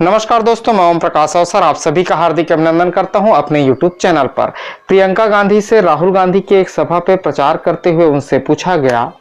नमस्कार दोस्तों, मैं ओम प्रकाश अवसर आप सभी का हार्दिक अभिनंदन करता हूं अपने YouTube चैनल पर। प्रियंका गांधी से राहुल गांधी की एक सभा पे प्रचार करते हुए उनसे पूछा गया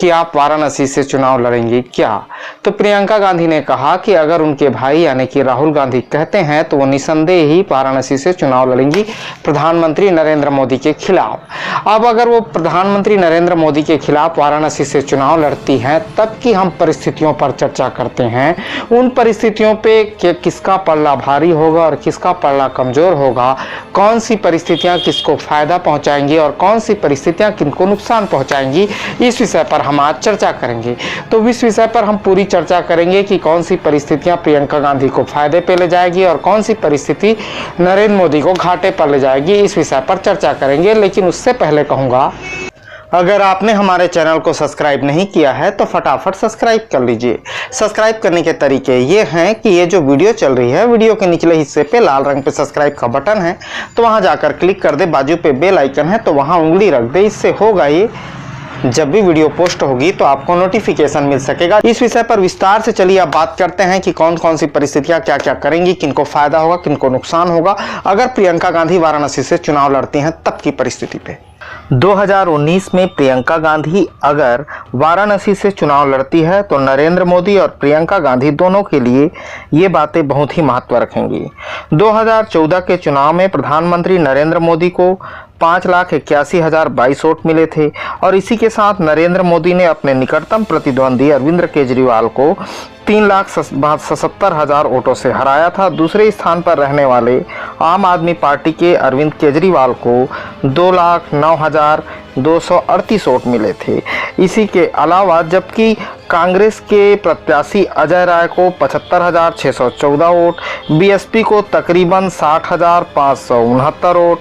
कि आप वाराणसी से चुनाव लड़ेंगी क्या। तो प्रियंका गांधी ने कहा कि अगर उनके भाई यानी कि राहुल गांधी कहते हैं तो वो निसंदेह ही वाराणसी से चुनाव लड़ेंगी प्रधानमंत्री नरेंद्र मोदी के खिलाफ। अब अगर वो प्रधानमंत्री नरेंद्र मोदी के खिलाफ वाराणसी से चुनाव लड़ती हैं तब की हम परिस्थितियों पर चर्चा करते हैं। उन परिस्थितियों पे कि किसका पल्ला भारी होगा और किसका पल्ला कमजोर होगा, कौन सी परिस्थितियां किसको फायदा पहुंचाएंगी और कौन सी परिस्थितियां किनको नुकसान पहुंचाएंगी, इस विषय पर हम आज चर्चा करेंगे। तो इस विषय पर हम पूरी चर्चा करेंगे कि कौन सी परिस्थितियां प्रियंका गांधी को फायदे पे ले जाएगी और कौन सी परिस्थिति नरेंद्र मोदी को घाटे पर ले जाएगी, इस विषय पर चर्चा करेंगे। लेकिन उससे पहले कहूंगा, अगर आपने हमारे चैनल को सब्सक्राइब नहीं किया है तो फटाफट सब्सक्राइब कर लीजिए। सब्सक्राइब करने के तरीके ये हैं कि ये जो वीडियो चल रही है, वीडियो के निचले हिस्से पे लाल रंग पे सब्सक्राइब का बटन है, तो वहां जाकर क्लिक कर दे। बाजू पे बेल आइकन है तो वहां उंगली रख दे। इससे होगा ये, जब भी वीडियो पोस्ट होगी तो आपको नोटिफिकेशन मिल सकेगा। इस विषय पर विस्तार से चलिए अब बात करते हैं कि कौन कौन सी परिस्थितियां क्या क्या करेंगी, किनको फायदा होगा किनको नुकसान होगा अगर प्रियंका गांधी वाराणसी से चुनाव लड़ती हैं तब की परिस्थिति पे। 2019 में प्रियंका गांधी अगर वाराणसी से चुनाव लड़ती है तो नरेंद्र मोदी और प्रियंका गांधी दोनों के लिए ये बातें बहुत ही महत्व रखेंगी। 2014 के चुनाव में प्रधानमंत्री नरेंद्र मोदी को 5,81,022 वोट मिले थे और इसी के साथ नरेंद्र मोदी ने अपने निकटतम प्रतिद्वंदी अरविंद केजरीवाल को 3,77,000 वोटों से हराया था। दूसरे स्थान पर रहने वाले आम आदमी पार्टी के अरविंद केजरीवाल को 2,09,238 वोट मिले थे। इसी के अलावा जबकि कांग्रेस के प्रत्याशी अजय राय को 75,614 वोट, बीएसपी को तकरीबन 60,569 वोट,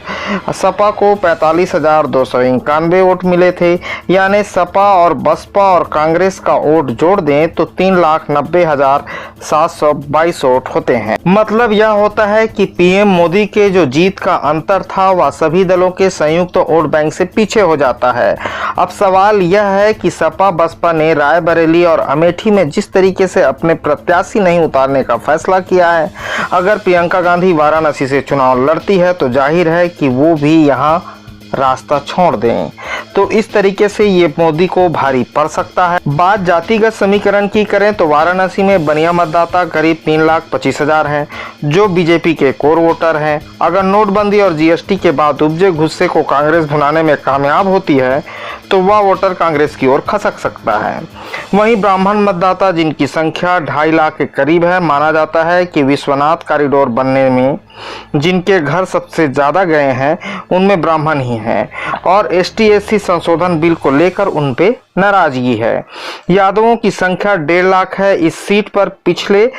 सपा को 45,291 वोट मिले थे। यानी सपा और बसपा और कांग्रेस का वोट जोड़ दें तो 3,90,722 वोट होते हैं। मतलब यह होता है कि पीएम मोदी के जो जीत का अंतर था वह सभी दलों के संयुक्त वोट बैंक से पीछे हो जाता है। अब सवाल यह है कि सपा बसपा ने रायबरेली और अमेठी में जिस तरीके से अपने प्रत्याशी नहीं उतारने का फैसला किया है, अगर प्रियंका गांधी वाराणसी से चुनाव लड़ती है तो जाहिर है कि वो भी यहां रास्ता छोड़ दें। तो इस तरीके से ये मोदी को भारी पड़ सकता है। बात जातिगत समीकरण की करें तो वाराणसी में बनिया मतदाता करीब 3,25,000 हैं जो बीजेपी के कोर वोटर हैं। अगर नोटबंदी और जीएसटी के बाद उपजे गुस्से को कांग्रेस भुनाने में कामयाब होती है तो वह वोटर कांग्रेस की ओर खसक सकता है। वहीं ब्राह्मण मतदाता जिनकी संख्या 2.5 लाख के करीब है, माना जाता है कि विश्वनाथ कॉरिडोर बनने में जिनके घर सबसे ज्यादा गए हैं उनमें ब्राह्मण ही हैं और एसटी/एससी संशोधन बिल को लेकर उन पे नाराजगी है। यादवों की संख्या 1.5 लाख है। इस सीट पर पिछले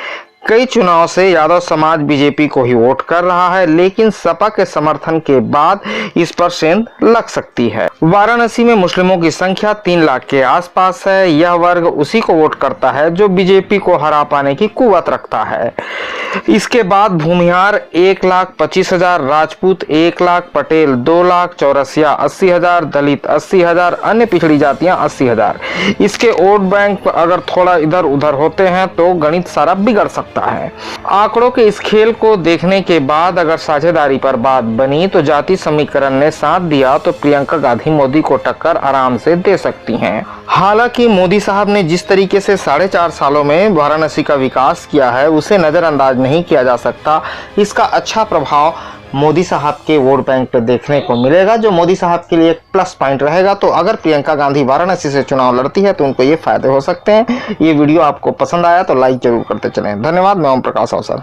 कई चुनाव से यादव समाज बीजेपी को ही वोट कर रहा है, लेकिन सपा के समर्थन के बाद इस पर सेंध लग सकती है। वाराणसी में मुस्लिमों की संख्या 3 लाख के आसपास है। यह वर्ग उसी को वोट करता है जो बीजेपी को हरा पाने की कुव्वत रखता है। इसके बाद भूमिहार 1,25,000, राजपूत 1 लाख, पटेल 2 लाख, चौरसिया 80,000, दलित 80,000, अन्य पिछड़ी जातियां 80,000। इसके वोट बैंक अगर थोड़ा इधर उधर होते हैं तो गणित सारा बिगड़ सकता है। आंकड़ों के इस खेल को देखने के बाद अगर साझेदारी पर बात बनी तो जाति समीकरण ने साथ दिया तो प्रियंका गांधी मोदी को टक्कर आराम से दे सकती हैं। हालांकि मोदी साहब ने जिस तरीके से 4.5 सालों में वाराणसी का विकास किया है उसे नजरअंदाज नहीं किया जा सकता। इसका अच्छा प्रभाव मोदी साहब के वोट बैंक पे देखने को मिलेगा, जो मोदी साहब के लिए एक प्लस पॉइंट रहेगा। तो अगर प्रियंका गांधी वाराणसी से चुनाव लड़ती है तो उनको ये फायदे हो सकते हैं। ये वीडियो आपको पसंद आया तो लाइक जरूर करते चलें। धन्यवाद। मैं ओम प्रकाश अवसर।